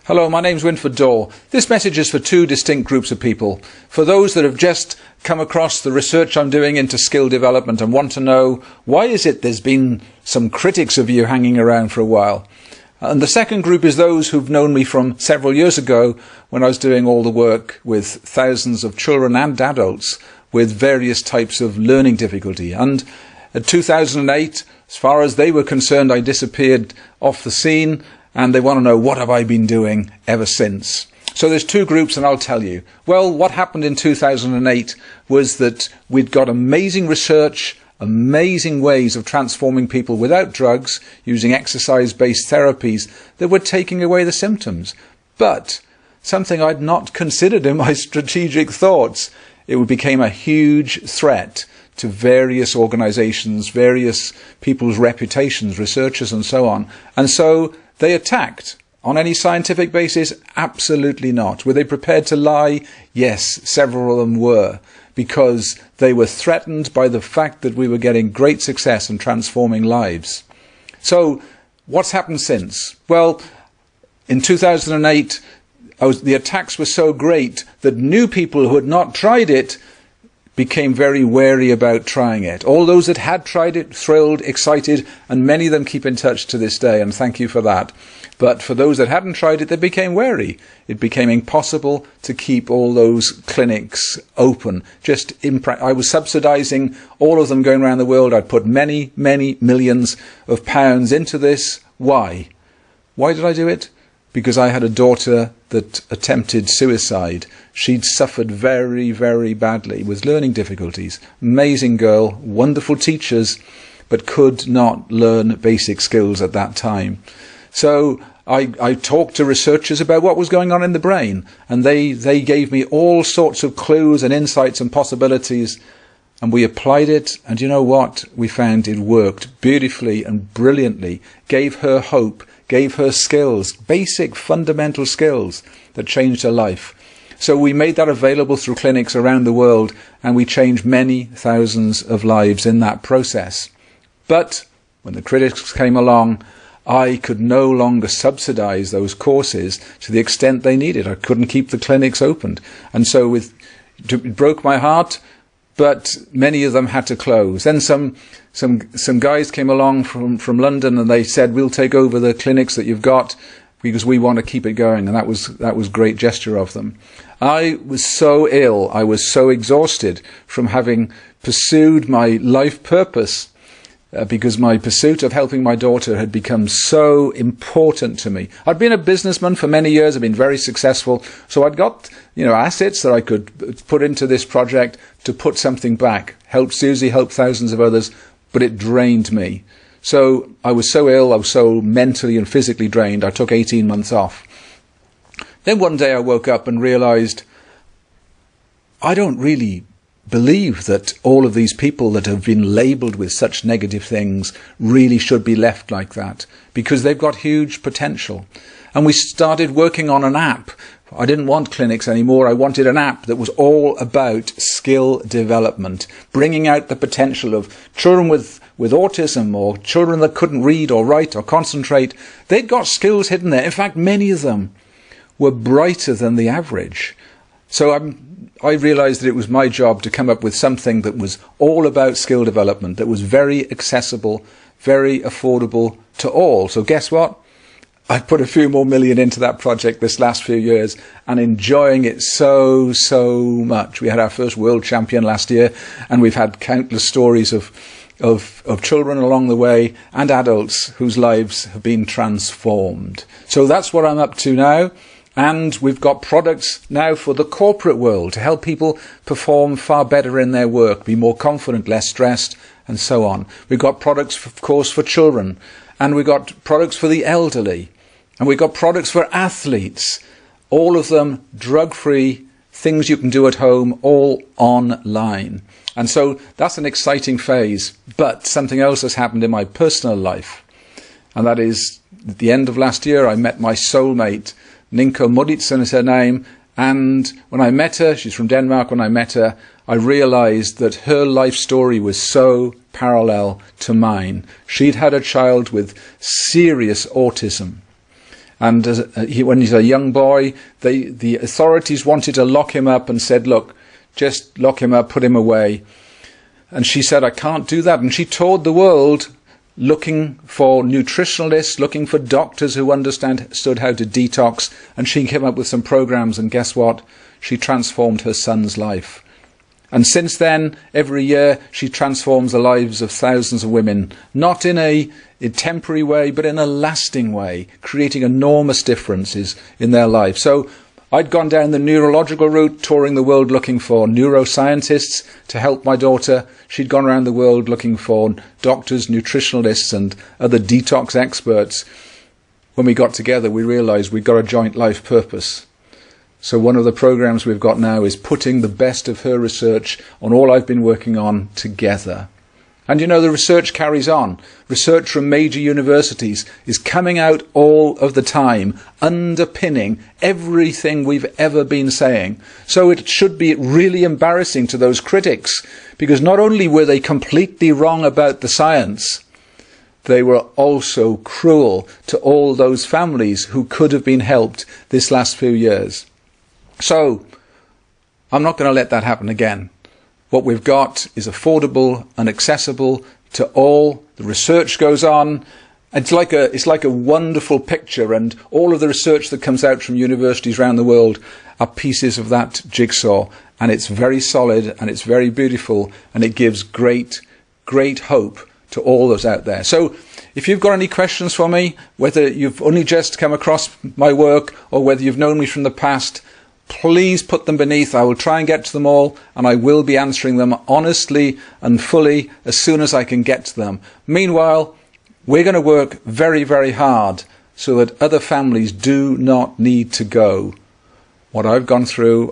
Hello, my name's Wynford Dore. This message is for two distinct groups of people. For those that have just come across the research I'm doing into skill development and want to know why is it there's been some critics of you hanging around for a while. And the second group is those who've known me from several years ago when I was doing all the work with thousands of children and adults with various types of learning difficulty. And in 2008, as far as they were concerned, I disappeared off the scene, and they want to know what have I been doing ever since. So there's two groups, and I'll tell you. Well, what happened in 2008 was that we'd got amazing research, amazing ways of transforming people without drugs, using exercise-based therapies that were taking away the symptoms. But something I'd not considered in my strategic thoughts, it became a huge threat to various organizations, various people's reputations, researchers and so on. And so they attacked. On any scientific basis? Absolutely not. Were they prepared to lie? Yes, several of them were, because they were threatened by the fact that we were getting great success in transforming lives. So what's happened since? Well, in 2008, the attacks were so great that new people who had not tried it became very wary about trying it. All those that had tried it, thrilled, excited, and many of them keep in touch to this day, and thank you for that. But for those that hadn't tried it, they became wary. It became impossible to keep all those clinics open. I was subsidizing all of them going around the world. I'd put many, many millions of pounds into this. Why? Why did I do it? Because I had a daughter that attempted suicide. She'd suffered very, very badly with learning difficulties. Amazing girl, wonderful teachers, but could not learn basic skills at that time. So I talked to researchers about what was going on in the brain, and they gave me all sorts of clues and insights and possibilities, and we applied it, and you know what? We found it worked beautifully and brilliantly, gave her hope, gave her skills, basic fundamental skills that changed her life. So we made that available through clinics around the world, and we changed many thousands of lives in that process. But when the critics came along, I could no longer subsidize those courses to the extent they needed. I couldn't keep the clinics opened. And so it broke my heart, but many of them had to close. Then some guys came along from London, and they said, we'll take over the clinics that you've got because we want to keep it going. And that was great gesture of them. I was so ill, I was so exhausted from having pursued my life purpose, because my pursuit of helping my daughter had become so important to me. I'd been a businessman for many years, I'd been very successful, so I'd got assets that I could put into this project to put something back, help Susie, help thousands of others, but it drained me. So I was so ill, I was so mentally and physically drained, I took 18 months off. Then one day I woke up and realized I don't really believe that all of these people that have been labelled with such negative things really should be left like that, because they've got huge potential. And we started working on an app. I didn't want clinics anymore. I wanted an app that was all about skill development, bringing out the potential of children with autism, or children that couldn't read or write or concentrate. They'd got skills hidden there. In fact, many of them were brighter than the average. So I realized that it was my job to come up with something that was all about skill development, that was very accessible, very affordable to all. So guess what? I put a few more million into that project this last few years, and enjoying it so much. We had our first world champion last year, and we've had countless stories of children along the way and adults whose lives have been transformed. So that's what I'm up to now. And we've got products now for the corporate world to help people perform far better in their work, be more confident, less stressed, and so on. We've got products, of course, for children, and we've got products for the elderly, and we've got products for athletes, all of them drug-free, things you can do at home, all online. And so that's an exciting phase. But something else has happened in my personal life, and that is at the end of last year I met my soulmate. Ninka Mauritson is her name, and when I met her, she's from Denmark, when I met her, I realized that her life story was so parallel to mine. She'd had a child with serious autism, And when he's a young boy, the authorities wanted to lock him up and said, look, just lock him up, put him away. And she said, I can't do that. And she toured the world looking for nutritionalists, looking for doctors who understood how to detox. And she came up with some programs. And guess what? She transformed her son's life. And since then, every year, she transforms the lives of thousands of women, not in a temporary way, but in a lasting way, creating enormous differences in their life. So I'd gone down the neurological route, touring the world looking for neuroscientists to help my daughter. She'd gone around the world looking for doctors, nutritionalists, and other detox experts. When we got together, we realized we'd got a joint life purpose. So one of the programs we've got now is putting the best of her research on all I've been working on together. And you know, the research carries on. Research from major universities is coming out all of the time, underpinning everything we've ever been saying. So it should be really embarrassing to those critics, because not only were they completely wrong about the science, they were also cruel to all those families who could have been helped this last few years. So I'm not going to let that happen again. What we've got is affordable and accessible to all. The research goes on. It's like a wonderful picture, and all of the research that comes out from universities around the world are pieces of that jigsaw. And it's very solid and it's very beautiful, and it gives great hope to all those out there. So if you've got any questions for me, whether you've only just come across my work or whether you've known me from the past, please put them beneath. I will try and get to them all, and I will be answering them honestly and fully as soon as I can get to them. Meanwhile, we're going to work very, very hard so that other families do not need to go what I've gone through.